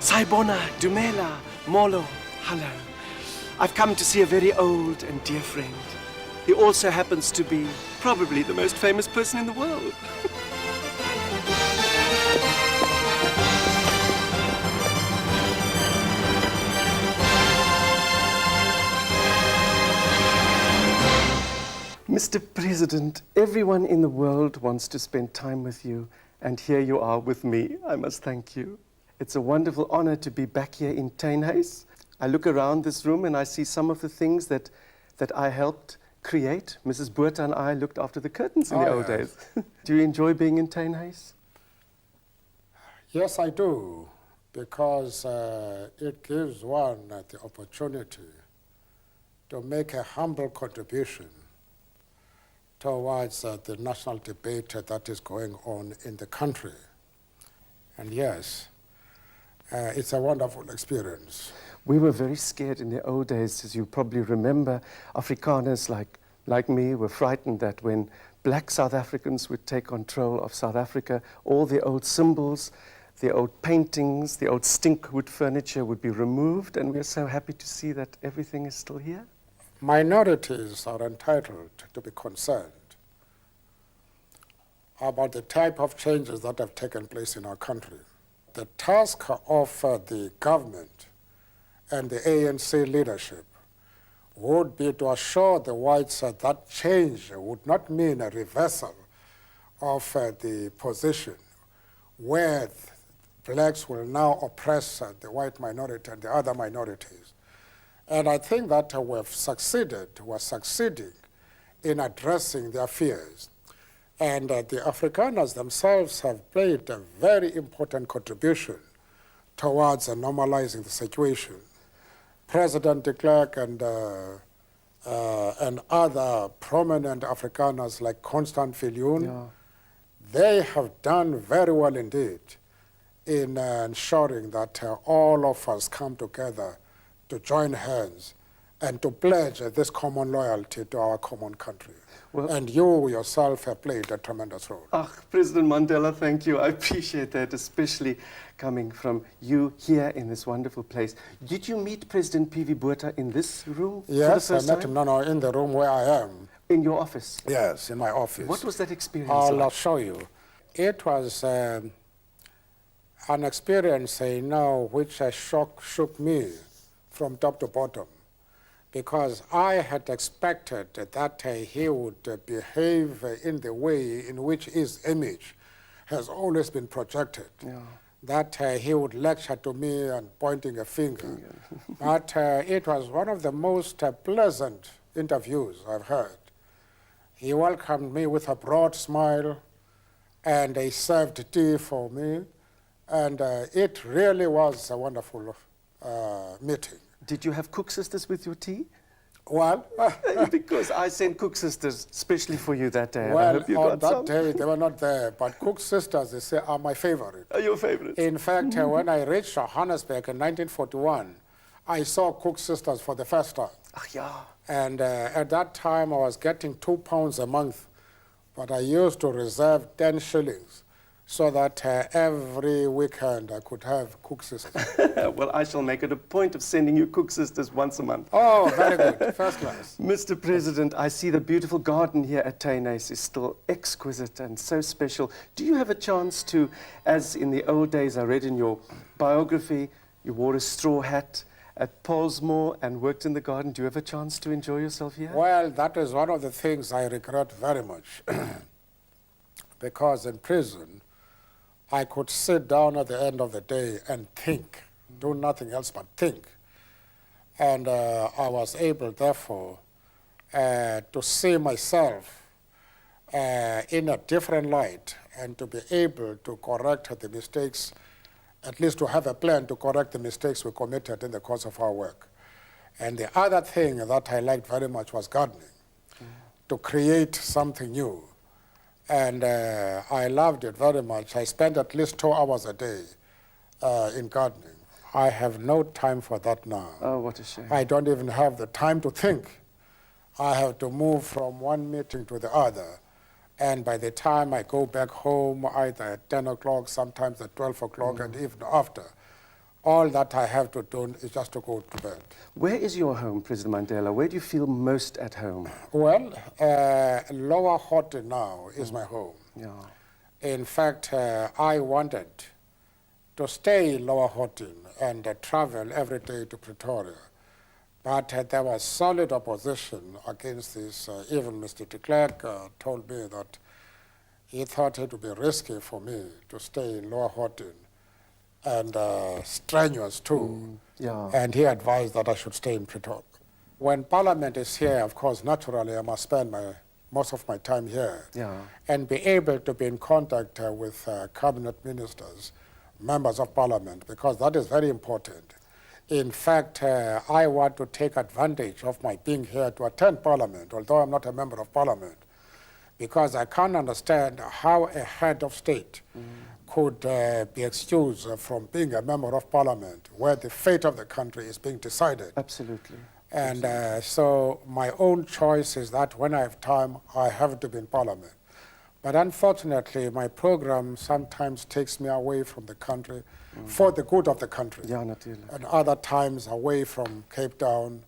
Saibona, Dumela, Molo, hello. I've come to see a very old and dear friend. He also happens to be probably the most famous person in the world. Mr. President, everyone in the world wants to spend time with you, and here you are with me. I must thank you. It's a wonderful honor to be back here in Teenhuis. I look around this room and I see some of the things that I helped create. Mrs. Botha and I looked after the curtains in the old days. Do you enjoy being in Teenhuis? Yes, I do, because it gives one the opportunity to make a humble contribution towards the national debate that is going on in the country. And yes, it's a wonderful experience. We were very scared in the old days, as you probably remember. Afrikaners like me were frightened that when black South Africans would take control of South Africa, all the old symbols, the old paintings, the old stinkwood furniture would be removed, and we're so happy to see that everything is still here. Minorities are entitled to be concerned about the type of changes that have taken place in our country. The task of the government and the ANC leadership would be to assure the whites that change would not mean a reversal of the position where blacks will now oppress the white minority and the other minorities. And I think that we're succeeding in addressing their fears. And the Afrikaners themselves have played a very important contribution towards normalizing the situation. President de Klerk and other prominent Afrikaners like Constant Viljoen, they have done very well indeed in ensuring that all of us come together to join hands and to pledge this common loyalty to our common country. Well, and you yourself have played a tremendous role. President Mandela, thank you. I appreciate that, especially coming from you here in this wonderful place. Did you meet President P.V. Botha in this room? Yes, I met him in the room where I am. In your office? Yes, in my office. What was that experience I'll show you. It was an experience, which shook me from top to bottom, because I had expected that he would behave in the way in which his image has always been projected, that he would lecture to me and pointing a finger. But it was one of the most pleasant interviews I've heard. He welcomed me with a broad smile, and he served tea for me, and it really was a wonderful meeting. Did you have cook sisters with your tea? Well, because I sent cook sisters especially for you that day. Well, I hope you on got that day they were not there, but cook sisters, they say, are my favorite. Are your favorites? In fact, when I reached Johannesburg in 1941, I saw cook sisters for the first time. And at that time I was getting £2 a month, but I used to reserve 10 shillings. So that every weekend I could have cook sisters. Well, I shall make it a point of sending you cook sisters once a month. Oh, very good. First class. Mr. President, I see the beautiful garden here at Teenhuis is still exquisite and so special. Do you have a chance to, as in the old days I read in your biography, you wore a straw hat at Polsmoor and worked in the garden. Do you have a chance to enjoy yourself here? Well, that is one of the things I regret very much. Because in prison, I could sit down at the end of the day and think, do nothing else but think. And I was able, therefore, to see myself in a different light and to be able to correct the mistakes, at least to have a plan to correct the mistakes we committed in the course of our work. And the other thing that I liked very much was gardening, to create something new. And I loved it very much. I spent at least 2 hours a day in gardening. I have no time for that now. Oh, what a shame. I don't even have the time to think. I have to move from one meeting to the other. And by the time I go back home, either at 10 o'clock, sometimes at 12 o'clock, and even after, All that I have to do is just to go to bed. Where is your home, President Mandela? Where do you feel most at home? Well, Lower Hote now is my home. Yeah. In fact, I wanted to stay in Lower Hote and travel every day to Pretoria. But there was solid opposition against this. Even Mr. de Klerk told me that he thought it would be risky for me to stay in Lower Hote and strenuous too. Yeah. And he advised that I should stay in Pretoria. When Parliament is here, of course, naturally, I must spend most of my time here and be able to be in contact with cabinet ministers, members of Parliament, because that is very important. In fact, I want to take advantage of my being here to attend Parliament, although I'm not a member of Parliament, because I can't understand how a head of state could be excused from being a member of Parliament where the fate of the country is being decided. Absolutely. And so my own choice is that when I have time, I have to be in Parliament. But unfortunately, my program sometimes takes me away from the country for the good of the country. Yeah, natuurlijk. And other times away from Cape Town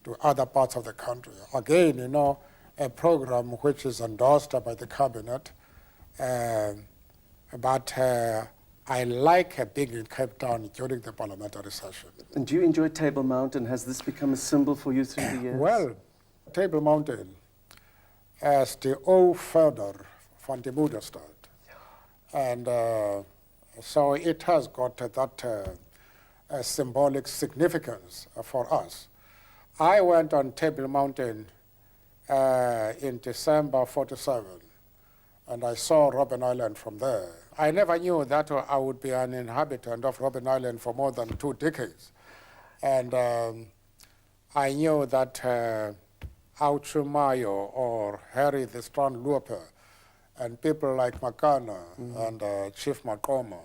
to other parts of the country. Again, you know, a program which is endorsed by the cabinet, but I like being in Cape Town during the parliamentary session. And do you enjoy Table Mountain? Has this become a symbol for you through the years? Well, Table Mountain is the old further from the Moederstad. And so it has got that symbolic significance for us. I went on Table Mountain in December '47, and I saw Robben Island from there. I never knew that I would be an inhabitant of Robben Island for more than 2 decades. And I knew that Auchumayo or Harry the Strong Lupe and people like Makana and Chief Makoma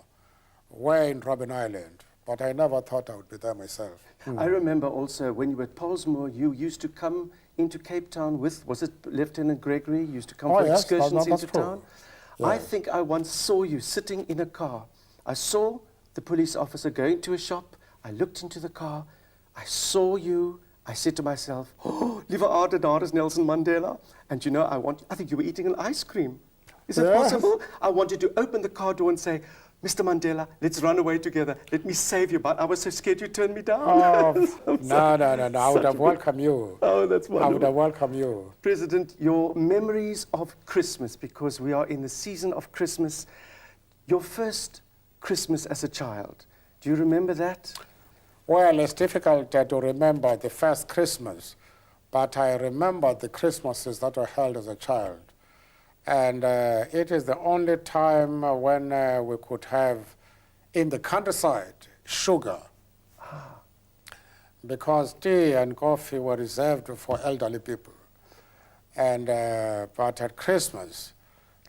were in Robben Island, but I never thought I would be there myself. I remember also when you were at Pollsmoor, you used to come into Cape Town with, was it Lieutenant Gregory? You used to come for yes, excursions that's into true. town? Yes. I think I once saw you sitting in a car. I saw the police officer going to a shop. I looked into the car. I saw you. I said to myself, oh, liewe aarde, daar is Nelson Mandela. And you know, I think you were eating an ice cream. Is it possible? I wanted to open the car door and say, Mr. Mandela, let's run away together. Let me save you. But I was so scared you turned me down. Oh, no. I would have welcomed you. Oh, that's wonderful. I would have welcomed you. President, your memories of Christmas, because we are in the season of Christmas, your first Christmas as a child, do you remember that? Well, it's difficult to remember the first Christmas, but I remember the Christmases that were held as a child. And it is the only time when we could have, in the countryside, sugar. Because tea and coffee were reserved for elderly people. And but at Christmas,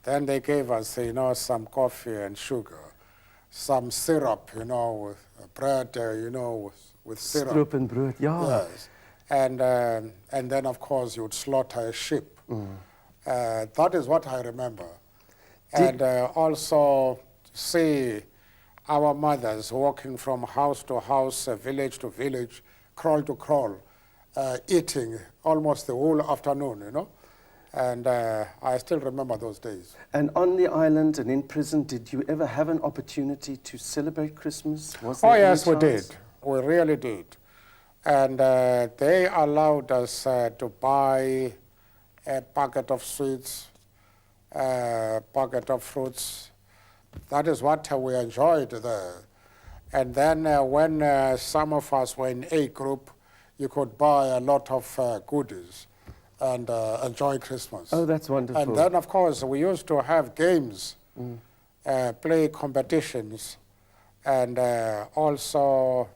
then they gave us, you know, some coffee and sugar, some syrup, you know, with bread, you know, with syrup. Stroop and brood, yeah. Yes. And then, of course, you would slaughter a sheep. That is what I remember. And also see our mothers walking from house to house, village to village, crawl to crawl, eating almost the whole afternoon, you know. And I still remember those days. And on the island and in prison, did you ever have an opportunity to celebrate Christmas? Was Oh, there any yes, we chance? did. We really did. And they allowed us to buy a packet of sweets, a packet of fruits. That is what we enjoyed there. And then when some of us were in A group, you could buy a lot of goodies and enjoy Christmas. Oh, that's wonderful. And then, of course, we used to have games, play competitions, and also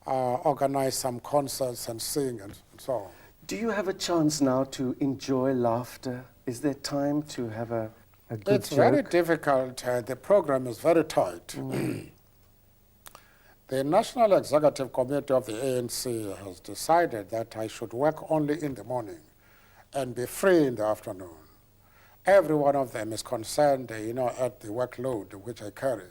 organize some concerts and sing and so on. Do you have a chance now to enjoy laughter? Is there time to have a good It's joke? very difficult. The program is very tight. The National Executive Committee of the ANC has decided that I should work only in the morning and be free in the afternoon. Every one of them is concerned, you know, at the workload which I carry.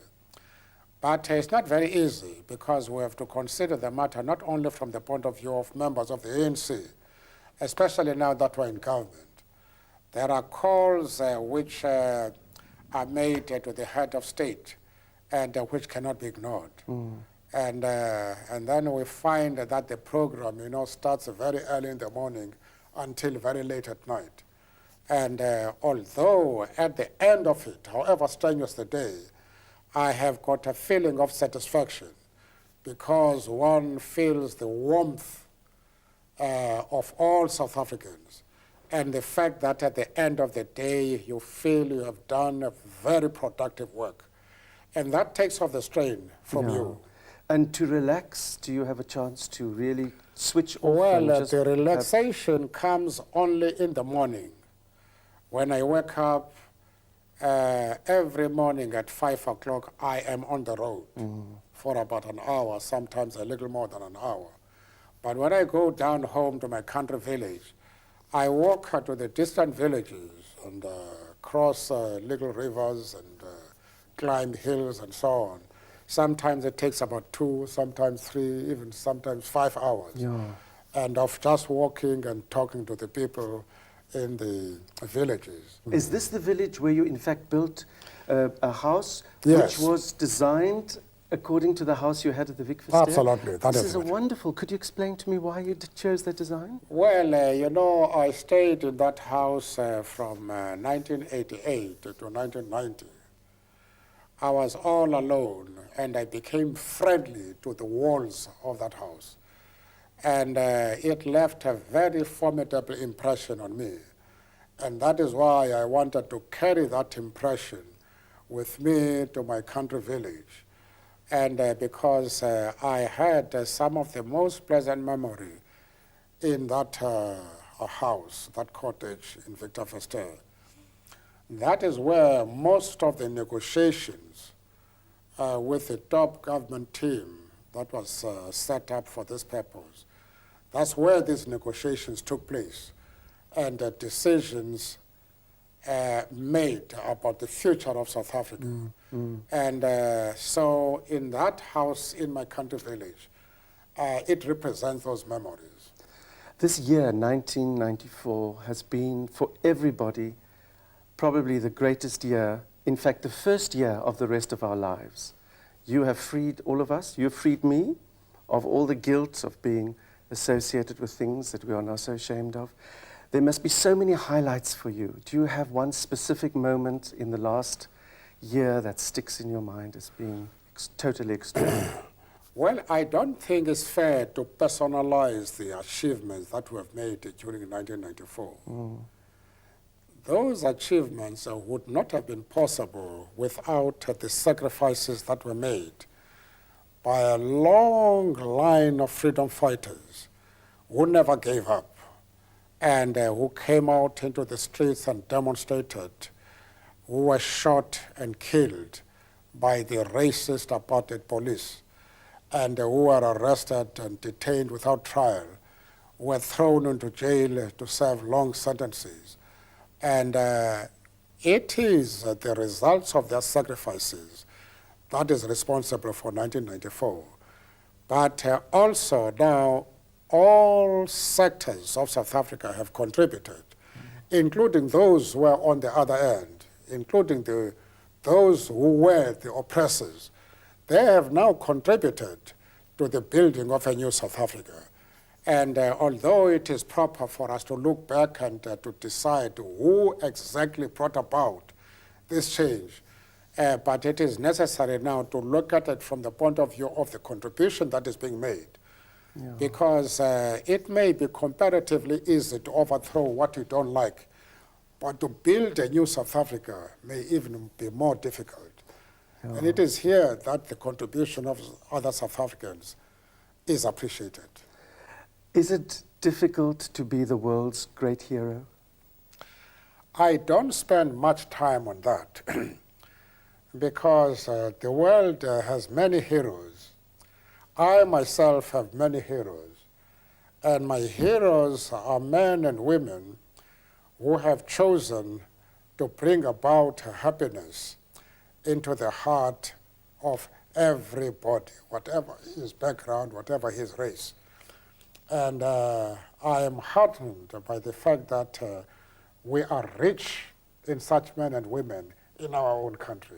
But it's not very easy because we have to consider the matter not only from the point of view of members of the ANC, especially now that we're in government. There are calls which are made to the head of state and which cannot be ignored. And then we find that the program, starts very early in the morning until very late at night. And although at the end of it, however strenuous the day, I have got a feeling of satisfaction because one feels the warmth of all South Africans and the fact that at the end of the day you feel you have done a very productive work. And that takes off the strain from you. And to relax, do you have a chance to really switch off? Well, the relaxation comes only in the morning. When I wake up, every morning at 5 o'clock, I am on the road for about an hour, sometimes a little more than an hour. But when I go down home to my country village, I walk to the distant villages and cross little rivers and climb hills and so on. Sometimes it takes about 2, sometimes 3, even sometimes 5 hours. And of just walking and talking to the people in the villages. Is this the village where you in fact built a house Yes. which was designed according to the house you had at the Vic Verster? Absolutely. This is wonderful. Could you explain to me why you chose that design? Well, I stayed in that house from 1988 to 1990. I was all alone, and I became friendly to the walls of that house. And it left a very formidable impression on me. And that is why I wanted to carry that impression with me to my country village. And because I had some of the most pleasant memory in that house, that cottage in Victor Verster. That is where most of the negotiations with the top government team that was set up for this purpose, that's where these negotiations took place and decisions made about the future of South Africa. And so in that house in my country village, it represents those memories. This year, 1994, has been for everybody probably the greatest year, in fact the first year of the rest of our lives. You have freed all of us, you have freed me of all the guilt of being associated with things that we are now so ashamed of. There must be so many highlights for you. Do you have one specific moment in the last year that sticks in your mind as being totally extraordinary? Well, I don't think it's fair to personalize the achievements that we have made during 1994. Those achievements would not have been possible without the sacrifices that were made by a long line of freedom fighters who never gave up and who came out into the streets and demonstrated, who were shot and killed by the racist apartheid police, and who were arrested and detained without trial, were thrown into jail to serve long sentences. And it is the results of their sacrifices that is responsible for 1994. But also now all sectors of South Africa have contributed, including those who were on the other end, including those who were the oppressors. They have now contributed to the building of a new South Africa. And although it is proper for us to look back and to decide who exactly brought about this change, but it is necessary now to look at it from the point of view of the contribution that is being made. Because it may be comparatively easy to overthrow what you don't like, but to build a new South Africa may even be more difficult. And it is here that the contribution of other South Africans is appreciated. Is it difficult to be the world's great hero? I don't spend much time on that because the world has many heroes. I myself have many heroes, and my heroes are men and women who have chosen to bring about happiness into the heart of everybody, whatever his background, whatever his race. And I am heartened by the fact that we are rich in such men and women in our own country.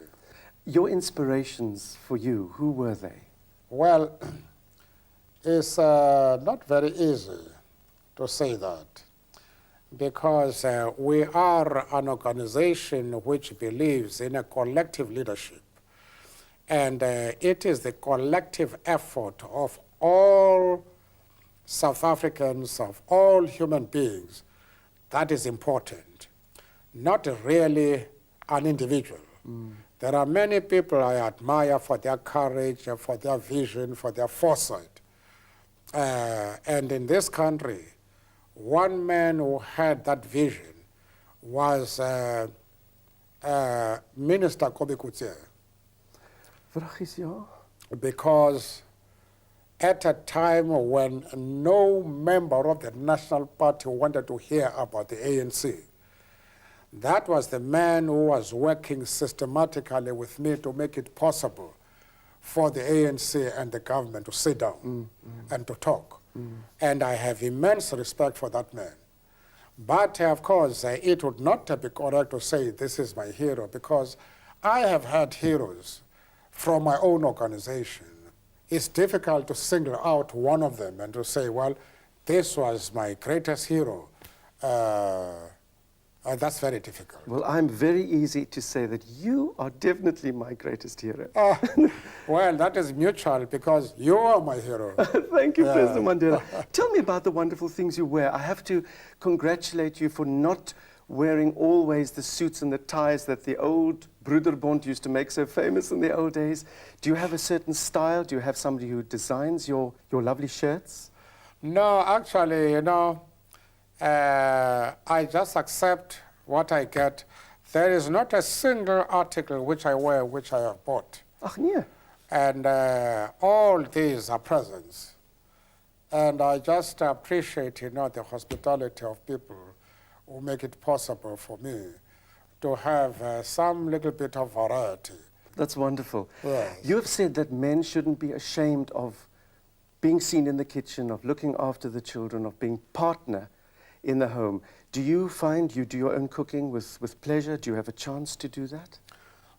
Your inspirations for you, who were they? Well, it's not very easy to say that, because we are an organization which believes in a collective leadership. And it is the collective effort of all South Africans, of all human beings, that is important, not really an individual. There are many people I admire for their courage, for their vision, for their foresight. And in this country, one man who had that vision was Minister Kobe Kutse, Vraag is ja. because at a time when no member of the National Party wanted to hear about the ANC, that was the man who was working systematically with me to make it possible for the ANC and the government to sit down and to talk. And I have immense respect for that man. But of course, it would not be correct to say this is my hero, because I have had heroes from my own organization. It's difficult to single out one of them and to say, well, this was my greatest hero. That's very difficult. Well, I'm very easy to say that you are definitely my greatest hero. Well, that is mutual, because you are my hero. Thank you, President Mandela. Tell me about the wonderful things you wear. I have to congratulate you for not wearing always the suits and the ties that the old Broederbond used to make so famous in the old days. Do you have a certain style? Do you have somebody who designs your lovely shirts? No, actually, you know, I just accept what I get. There is not a single article which I wear which I have bought. Ach nee. And all these are presents. And I just appreciate, you know, the hospitality of people who make it possible for me to have some little bit of variety. That's wonderful. Yes. You have said that men shouldn't be ashamed of being seen in the kitchen, of looking after the children, of being partner in the home. Do you find you do your own cooking with pleasure? Do you have a chance to do that?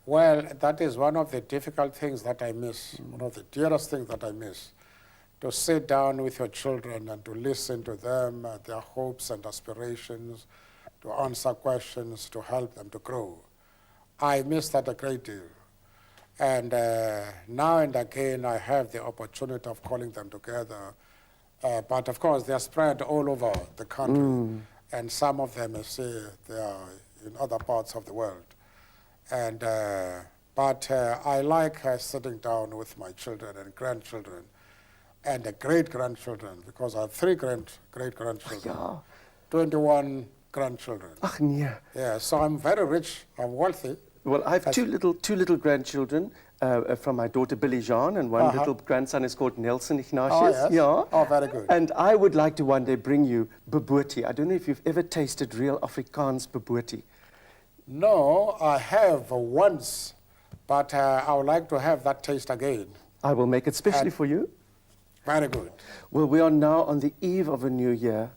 Well, that is one of the difficult things that I miss, one of the dearest things that I miss, to sit down with your children and to listen to them, their hopes and aspirations, to answer questions, to help them to grow. I miss that a great deal. And now and again, I have the opportunity of calling them together. But of course, they are spread all over the country. And some of them, you see, they are in other parts of the world. And, but I like sitting down with my children and grandchildren and the great-grandchildren, because I have 3 great-grandchildren, Ja. 21 grandchildren. Ach nee. Yeah, so I'm very rich, I'm wealthy. Well, I have two little grandchildren from my daughter Billy Jean, and one little grandson is called Nelson Ignatius. Oh, yes. Yeah. Oh, very good. And I would like to one day bring you bobotie. I don't know if you've ever tasted real Afrikaans bobotie. No, I have once, but I would like to have that taste again. I will make it specially for you. Very good. Well, we are now on the eve of a new year.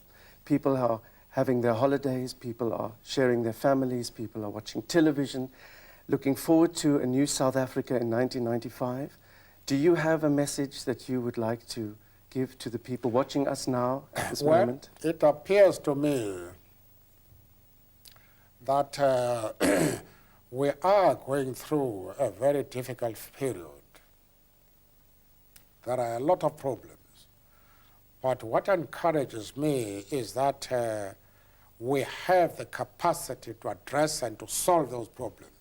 People are having their holidays, people are sharing their families, people are watching television, looking forward to a new South Africa in 1995. Do you have a message that you would like to give to the people watching us now at this moment? It appears to me that we are going through a very difficult period. There are a lot of problems. But what encourages me is that we have the capacity to address and to solve those problems.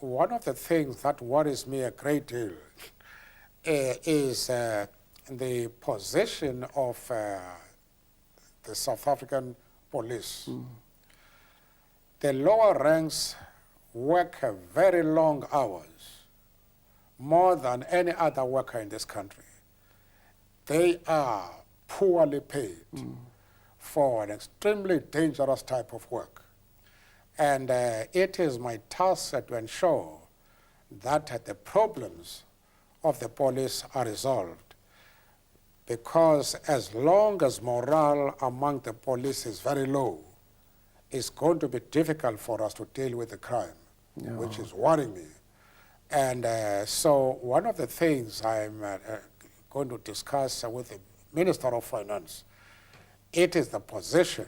One of the things that worries me a great deal is the position of the South African police. The lower ranks work very long hours, more than any other worker in this country. They are poorly paid for an extremely dangerous type of work. And it is my task to ensure that the problems of the police are resolved, because as long as morale among the police is very low, it's going to be difficult for us to deal with the crime, which is worrying me. And so one of the things I'm going to discuss with the Minister of Finance, it is the position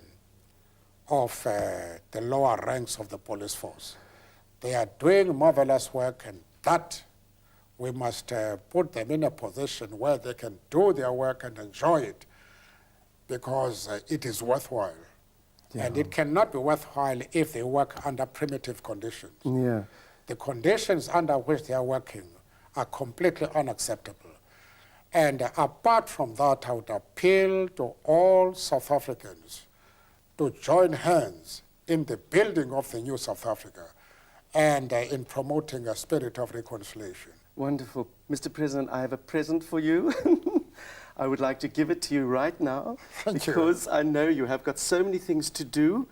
of the lower ranks of the police force. They are doing marvelous work, and that we must put them in a position where they can do their work and enjoy it, because it is worthwhile. And it cannot be worthwhile if they work under primitive conditions. The conditions under which they are working are completely unacceptable. And apart from that, I would appeal to all South Africans to join hands in the building of the new South Africa and in promoting a spirit of reconciliation. Wonderful. Mr. President, I have a present for you. I would like to give it to you right now. Thank you. Because I know you have got so many things to do.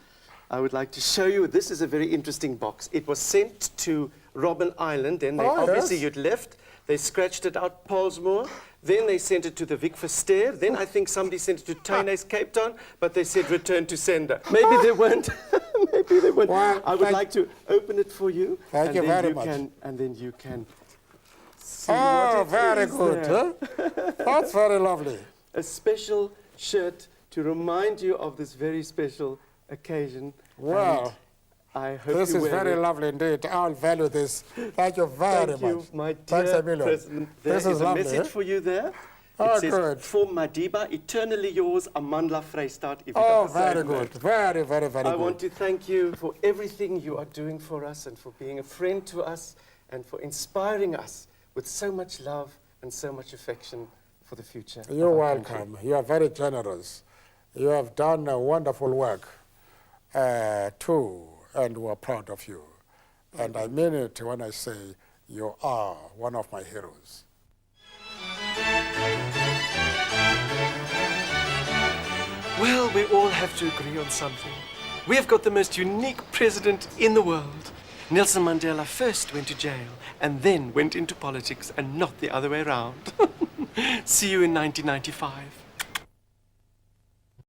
I would like to show you, this is a very interesting box. It was sent to Robben Island, and they obviously you'd left. They scratched it out, Paulsmoor. Then they sent it to the Vic Verster. Then I think somebody sent it to Tynes, Cape Town, but they said return to sender. Maybe they weren't. Maybe they weren't. Well, I would like to open it for you. Thank you very much. And then you can see Oh, what it very is good. there. Huh? That's very lovely. A special shirt to remind you of this very special occasion. Wow. And I hope This you is wear very it. lovely indeed. I'll value this. Thank you very Thank much. you, my Thanks, dear Emilio. President. There This is is a lovely, message eh? for you there. Oh, It says, good. for Madiba, eternally yours, Amandla Vrystaat. Evita Oh, very Bezuidenhout. good. Very, very, very I good. want to thank you for everything you are doing for us and for being a friend to us and for inspiring us with so much love and so much affection for the future. You're of our country. welcome. You are very generous. You have done a wonderful work too, and we're proud of you. And I mean it when I say you are one of my heroes. Well, we all have to agree on something. We have got the most unique president in the world. Nelson Mandela first went to jail and then went into politics and not the other way around. See you in 1995.